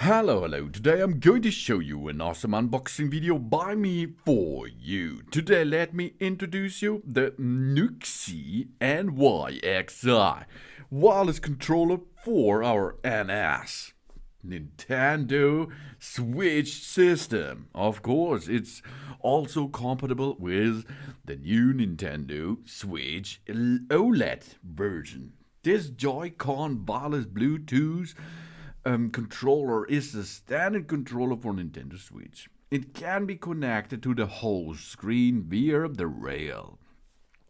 Hello, today I'm going to show you an awesome unboxing video by me for you. Today let me introduce you the NYXI NYXI wireless controller for our NS. Nintendo Switch system. Of course, it's also compatible with the new Nintendo Switch OLED version. This Joy-Con wireless Bluetooth controller is the standard controller for Nintendo Switch. It can be connected to the whole screen via the rail.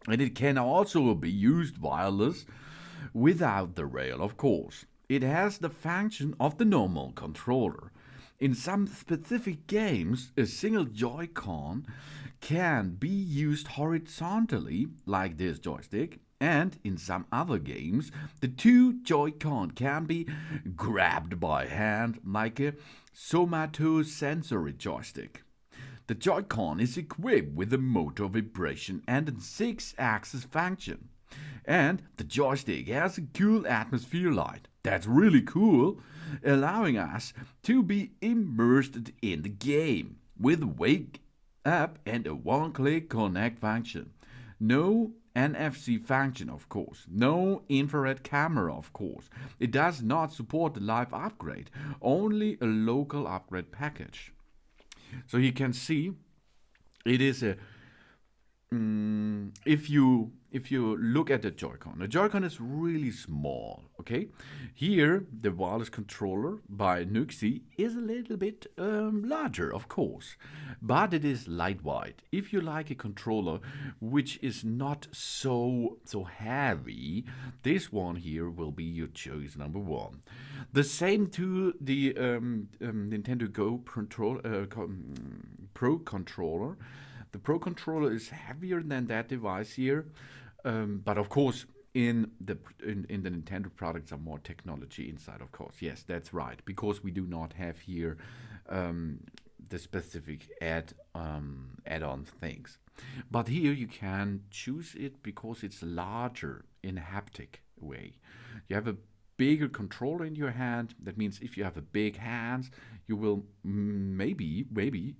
And it can also be used wireless without the rail, of course. It has the function of the normal controller. In some specific games, a single Joy-Con can be used horizontally, like this joystick, and in some other games, the two Joy-Con can be grabbed by hand like a somatosensory joystick. The Joy-Con is equipped with a motor vibration and a 6-axis function. And the joystick has a cool atmosphere light. That's really cool, allowing us to be immersed in the game with wake up and a one-click connect function. No NFC function, of course. No infrared camera, of course. It does not support the live upgrade, only a local upgrade package. So you can see it is a if you look at the Joy-Con is really small. Okay, here the wireless controller by NYXI is a little bit larger, of course, but it is lightweight. If you like a controller which is not so heavy, this one here will be your choice number one. The same to the Nintendo Go Pro controller. The Pro controller is heavier than that device here, but of course, in the Nintendo products are more technology inside. Of course, yes, that's right, because we do not have here the specific add-on things. But here you can choose it because it's larger in a haptic way. You have a bigger controller in your hand. That means if you have a big hands, you will maybe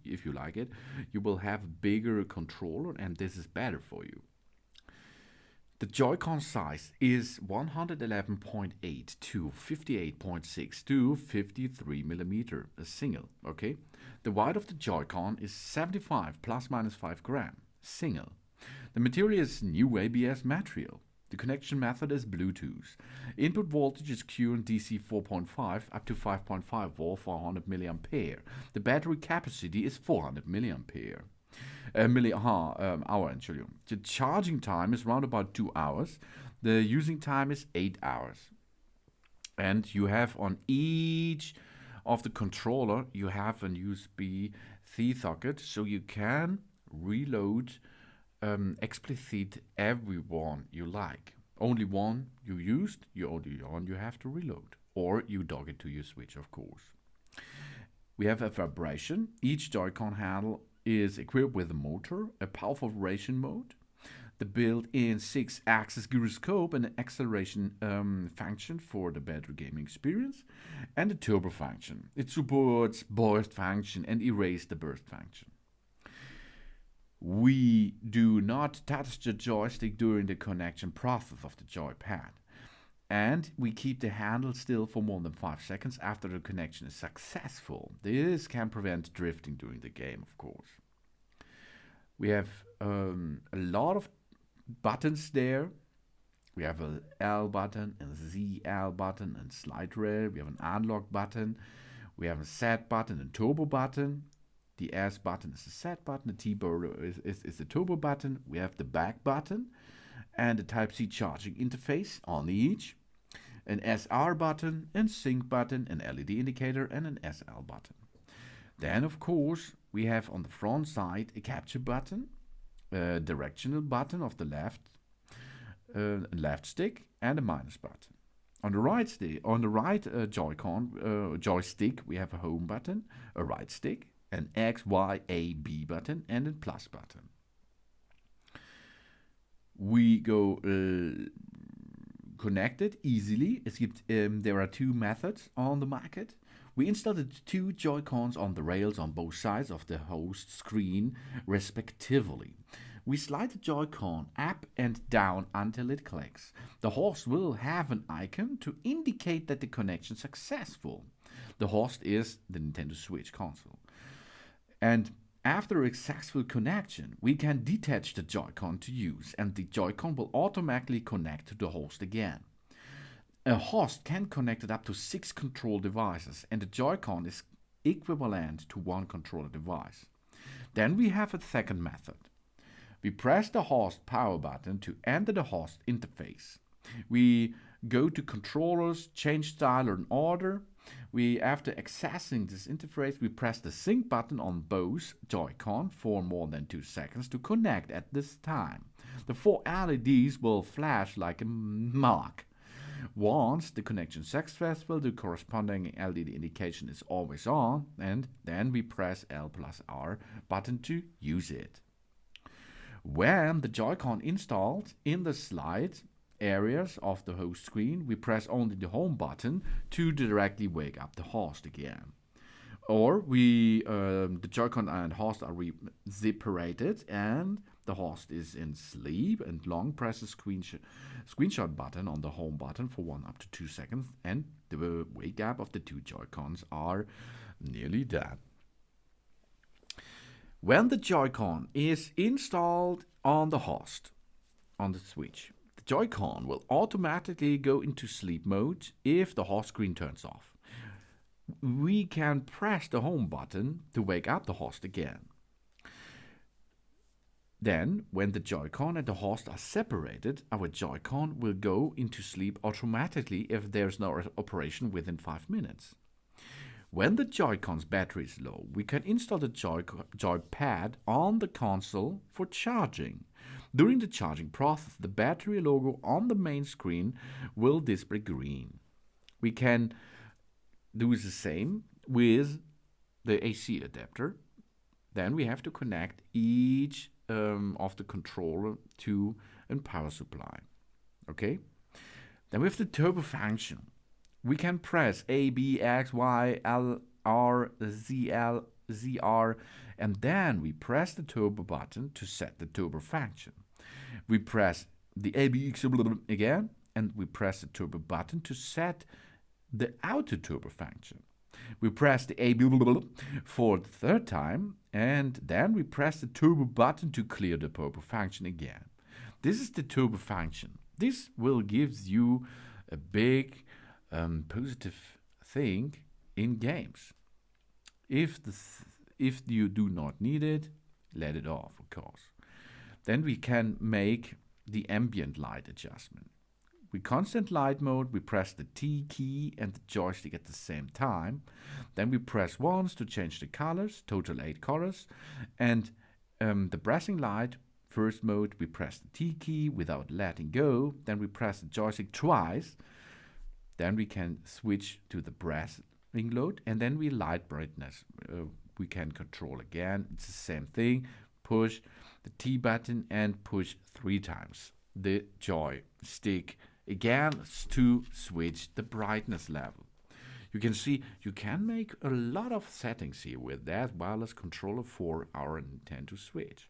if you like it, you will have a bigger controller, and this is better for you. The Joy-Con size is 111.8 to 58.6 to 53 millimeter, a single. Okay, the weight of the Joy-Con is 75 plus minus 5 gram, single. The material is new ABS material. The connection method is Bluetooth. Input voltage is current DC 4.5 up to 5.5 volt for 100 milliampere. The battery capacity is 400 milliampere. Hour, Entschuldigung. The charging time is around about 2 hours. The using time is 8 hours. And you have on each of the controller, you have an USB-C socket, so you can reload explicit every one you like. Only one you used, you have to reload. Or you dock it to your Switch, of course. We have a vibration. Each Joy-Con handle is equipped with a motor, a powerful vibration mode, the built-in 6-axis gyroscope, and an acceleration function for the better gaming experience, and a turbo function. It supports burst function and erase the burst function. We do not touch the joystick during the connection process of the joypad. And we keep the handle still for more than 5 seconds after the connection is successful. This can prevent drifting during the game, of course. We have a lot of buttons there. We have an L button, a ZL button, and slide rail. We have an unlock button. We have a set button and turbo button. The S button is the set button, the T button is the turbo button. We have the back button and the Type-C charging interface on each. An SR button and sync button, an LED indicator, and an SL button. Then, of course, we have on the front side a capture button, a directional button of the left stick, and a minus button. On the right Joy-Con joystick, we have a home button, a right stick, an X, Y, A, B button, and a plus button. We go connected easily. There are two methods on the market. We install the two Joy-Cons on the rails on both sides of the host screen, respectively. We slide the Joy-Con up and down until it clicks. The host will have an icon to indicate that the connection is successful. The host is the Nintendo Switch console. And after a successful connection, we can detach the Joy-Con to use, and the Joy-Con will automatically connect to the host again. A host can connect it up to 6 control devices, and the Joy-Con is equivalent to 1 controller device. Then we have a second method. We press the host power button to enter the host interface. We go to controllers, change style and order. After accessing this interface, we press the sync button on both Joy-Con for more than 2 seconds to connect at this time. The 4 LEDs will flash like a mark. Once the connection is successful, the corresponding LED indication is always on, and then we press L+R button to use it. When the Joy-Con installed in the slide areas of the host screen, we press only the home button to directly wake up the host again. Or the Joy-Con and host are separated, and the host is in sleep, and long press the screenshot button on the home button for 1 up to 2 seconds, and the wake up of the 2 Joy-Cons are nearly done. When the Joy-Con is installed on the host, on the Switch, the Joy-Con will automatically go into sleep mode if the host screen turns off. We can press the home button to wake up the host again. Then, when the Joy-Con and the host are separated, our Joy-Con will go into sleep automatically if there's no operation within 5 minutes. When the Joy-Con's battery is low, we can install the Joypad on the console for charging. During the charging process, the battery logo on the main screen will display green. We can do the same with the AC adapter. Then we have to connect each of the controller to a power supply. Okay? Then we have the turbo function. We can press A, B, X, Y, L, R, Z, L, Z, R, and then we press the turbo button to set the turbo function. We press the A, B, X again, and we press the turbo button to set the auto turbo function. We press the A, B for the 3rd time, and then we press the turbo button to clear the turbo function again. This is the turbo function. This will give you a big positive thing in games. If you do not need it, let it off, of course. Then we can make the ambient light adjustment. With constant light mode, we press the T key and the joystick at the same time. Then we press once to change the colors, total 8 colors. And the pressing light, first mode, we press the T key without letting go. Then we press the joystick twice. Then we can switch to the pressing mode, and then we light brightness. We can control again. It's the same thing. Push the T button and push 3 times the joystick again to switch the brightness level. You can see you can make a lot of settings here with that wireless controller for our Nintendo Switch.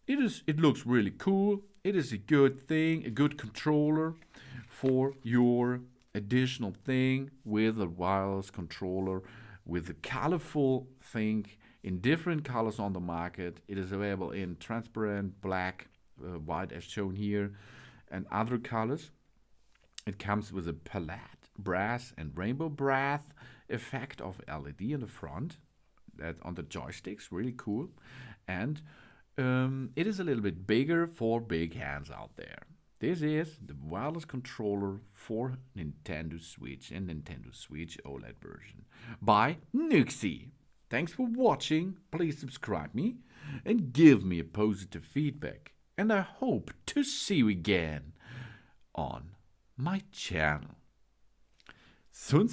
It looks really cool. It is a good thing, a good controller for your additional thing with a wireless controller with a colorful thing in different colors on the market. It is available in transparent, black, white as shown here, and other colors. It comes with a palette, brass and rainbow brass effect of LED in the front, that on the joysticks, really cool. And it is a little bit bigger for big hands out there. This is the wireless controller for Nintendo Switch and Nintendo Switch OLED version by NYXI. Thanks for watching. Please subscribe me and give me a positive feedback. And I hope to see you again on my channel. Soon.